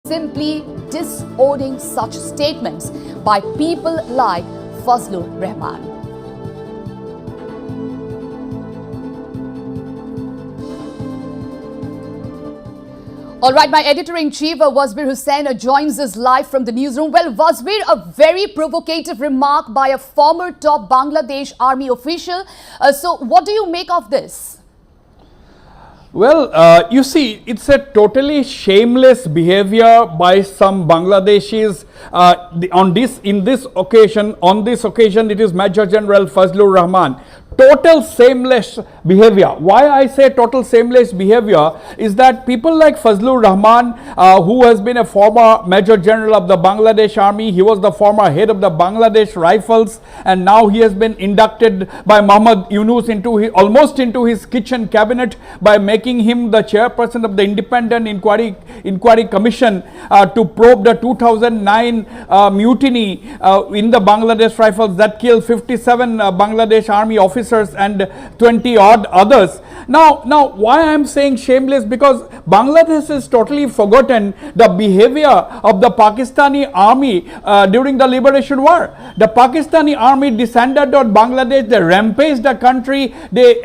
simply disowning such statements by people like Fazlur Rahman. All right, my editor-in-chief, Wasbir Hussain, joins us live from the newsroom. Well, Wasbir, a very provocative remark by a former top Bangladesh army official. So what do you make of this? Well, you see, it's a totally shameless behavior by some Bangladeshis. On this occasion, it is Major General Fazlur Rahman. Total shameless behavior. Why I say total shameless behavior is that people like Fazlur Rahman, who has been a former Major General of the Bangladesh Army, he was the former head of the Bangladesh Rifles, and now he has been inducted by Muhammad Yunus almost into his kitchen cabinet by making him the chairperson of the Independent Inquiry Commission to probe the 2009 mutiny in the Bangladesh Rifles that killed 57 Bangladesh Army officers and 20 odd others. Now why I am saying shameless, because Bangladesh has totally forgotten the behavior of the Pakistani army during the liberation war. The Pakistani army descended on Bangladesh, they rampaged the country, they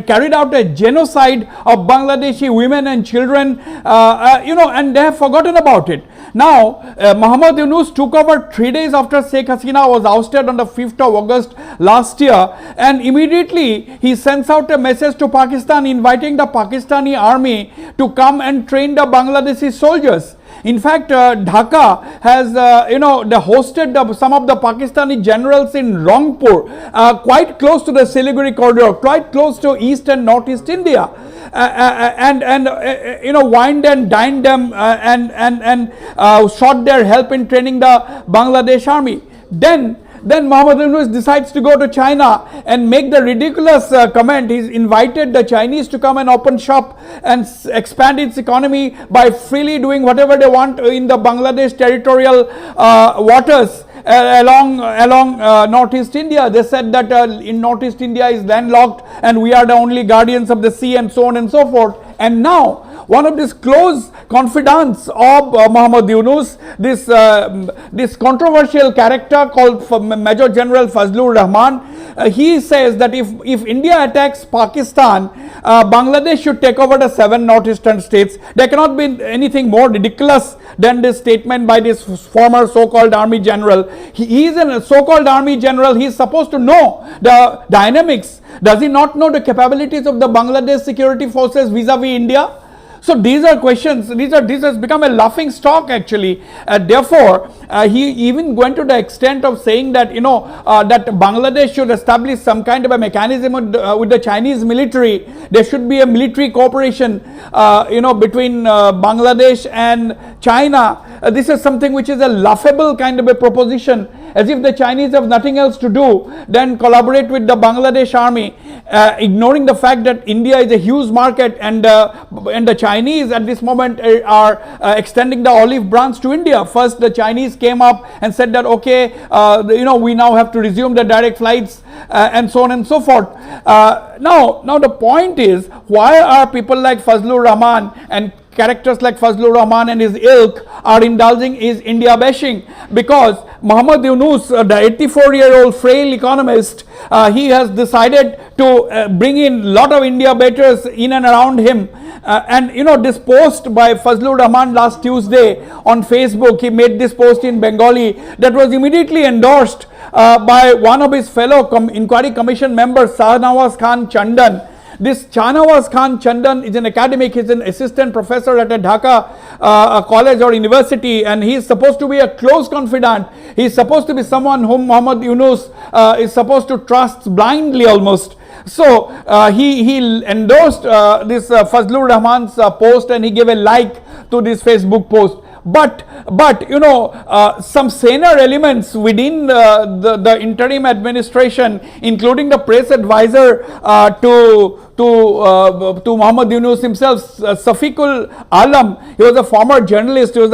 carried out a genocide of Bangladeshi women and children, and they have forgotten about it. Now, Muhammad Yunus took over 3 days after Sheikh Hasina was ousted on the 5th of August last year, and immediately he sends out a message to Pakistan inviting the Pakistani army to come and train the Bangladeshi soldiers. In fact, Dhaka has, hosted some of the Pakistani generals in Rangpur, quite close to the Siliguri corridor, quite close to East and Northeast India, wined and dined them and sought their help in training the Bangladesh army. Then Muhammad Yunus decides to go to China and make the ridiculous comment. He's invited the Chinese to come and open shop and expand its economy by freely doing whatever they want in the Bangladesh territorial waters along Northeast India. They said that in Northeast India is landlocked and we are the only guardians of the sea, and so on and so forth. And now one of these close confidants of Muhammad Yunus, this controversial character called Major General Fazlur Rahman, he says that if India attacks Pakistan, Bangladesh should take over the 7 northeastern states. There cannot be anything more ridiculous than this statement by this former so-called army general. He is a so-called army general. He is supposed to know the dynamics. Does he not know the capabilities of the Bangladesh security forces vis-a-vis India? So these are questions, this has become a laughing stock actually. Therefore, he even went to the extent of saying that, that Bangladesh should establish some kind of a mechanism with the Chinese military. There should be a military cooperation, between Bangladesh and China. This is something which is a laughable kind of a proposition, as if the Chinese have nothing else to do than collaborate with the Bangladesh army, ignoring the fact that India is a huge market and the Chinese at this moment are extending the olive branch to India. First, the Chinese came up and said that okay, we now have to resume the direct flights and so on and so forth. Now the point is, why are people like Fazlur Rahman and characters like Fazlur Rahman and his ilk are indulging his India bashing? Because Muhammad Yunus, the 84-year-old frail economist, he has decided to bring in a lot of India baiters in and around him. This post by Fazlur Rahman last Tuesday on Facebook, he made this post in Bengali that was immediately endorsed by one of his fellow Inquiry Commission members, Shahnawaz Khan Chandan. This Shahnawaz Khan Chandan is an academic, he is an assistant professor at a Dhaka college or university, and he is supposed to be a close confidant. He is supposed to be someone whom Muhammad Yunus is supposed to trust blindly almost. So he endorsed this Fazlur Rahman's post, and he gave a like to this Facebook post. But some saner elements within the interim administration, including the press advisor to Muhammad Yunus himself, Safiqul Alam. He was a former journalist. He was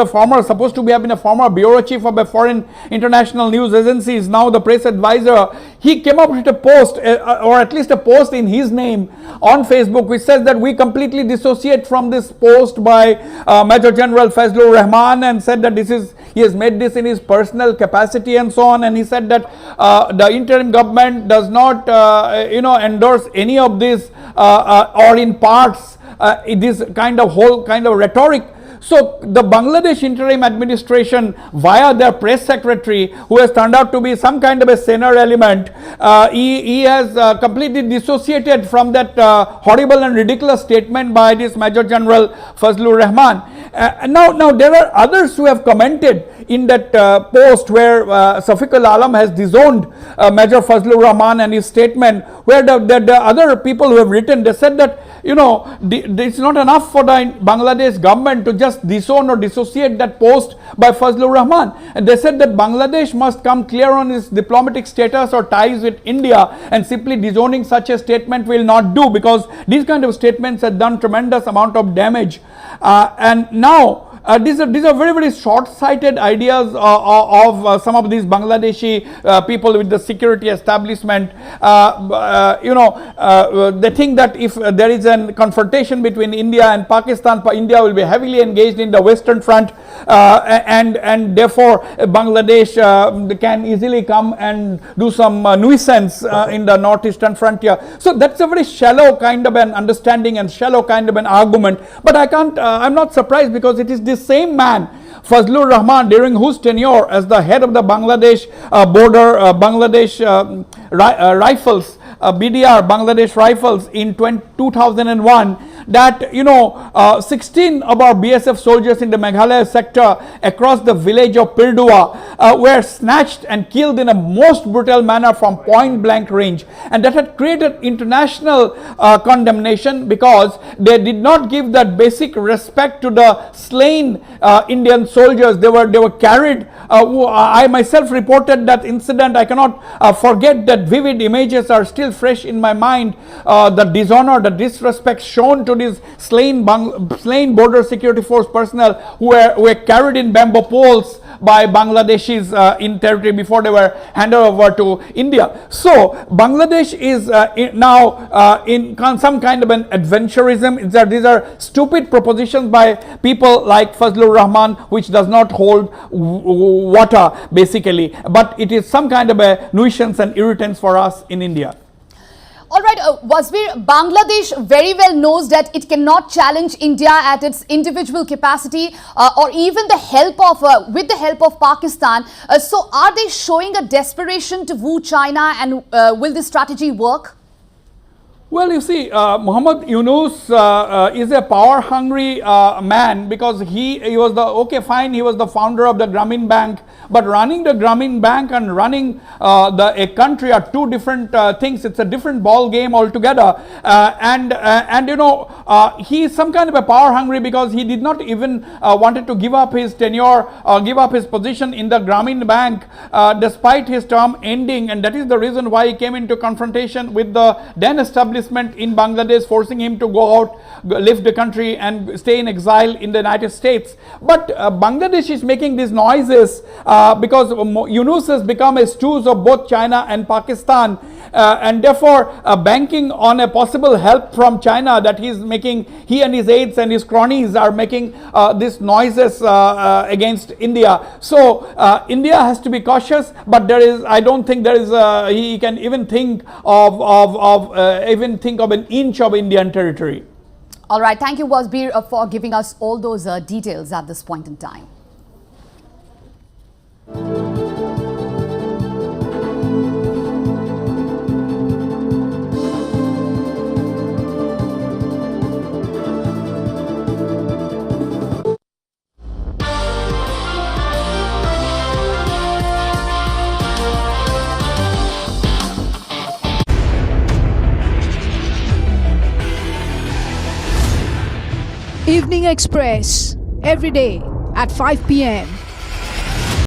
supposed to have been a former bureau chief of a foreign international news agency. Is now the press advisor. He came up with a post, or at least a post in his name on Facebook, which says that we completely dissociate from this post by Major General Fazlur Rahman, and said that he has made this in his personal capacity and so on. And he said that the interim government does not endorse any of this or in parts this kind of rhetoric. So the Bangladesh interim administration, via their press secretary, who has turned out to be some kind of a senior element, he has completely dissociated from that horrible and ridiculous statement by this Major General Fazlur Rahman. Now there are others who have commented in that post where Safiqul Alam has disowned Major Fazlur Rahman and his statement, where the other people who have written, they said that it's not enough for the Bangladesh government to just disown or dissociate that post by Fazlur Rahman. And they said that Bangladesh must come clear on its diplomatic status or ties with India, and simply disowning such a statement will not do, because these kind of statements have done tremendous amount of damage. And now these are very, very short-sighted ideas of some of these Bangladeshi people with the security establishment. They think that if there is a confrontation between India and Pakistan, India will be heavily engaged in the Western Front, and therefore Bangladesh can easily come and do some nuisance in the northeastern frontier. So that's a very shallow kind of an understanding and shallow kind of an argument. But I'm not surprised, because it is this same man, Fazlur Rahman, during whose tenure as the head of the Bangladesh border, Bangladesh Rifles, BDR, Bangladesh Rifles in 2001, that 16 of our BSF soldiers in the Meghalaya sector across the village of Pirdua were snatched and killed in a most brutal manner from point blank range, and that had created international condemnation, because they did not give that basic respect to the slain Indian soldiers. They were carried. I myself reported that incident. I cannot forget that. Vivid images are still fresh in my mind. The dishonor, the disrespect shown to these slain border security force personnel who were carried in bamboo poles by Bangladeshis in territory before they were handed over to India. So Bangladesh is now in some kind of an adventurism. These are stupid propositions by people like Fazlur Rahman, which does not hold water basically, but it is some kind of a nuisance and irritants for us in India. All right, Wasbir, Bangladesh very well knows that it cannot challenge India at its individual capacity or even with the help of Pakistan. So are they showing a desperation to woo China, and will this strategy work? Well, you see, Muhammad Yunus is a power-hungry man, because he was he was the founder of the Grameen Bank, but running the Grameen Bank and running a country are two different things. It's a different ball game altogether, and he is some kind of a power-hungry, because he did not even wanted to give up his tenure, give up his position in the Grameen Bank despite his term ending, and that is the reason why he came into confrontation with the then establishment in Bangladesh, forcing him to go out, leave the country and stay in exile in the United States. But Bangladesh is making these noises because Yunus has become a stooge of both China and Pakistan, and therefore banking on a possible help from China that he and his aides and his cronies are making these noises against India. So India has to be cautious, but I don't think he can even think of an inch of Indian territory. All right, thank you, Wasbir, for giving us all those details at this point in time. Evening Express, every day at 5 p.m.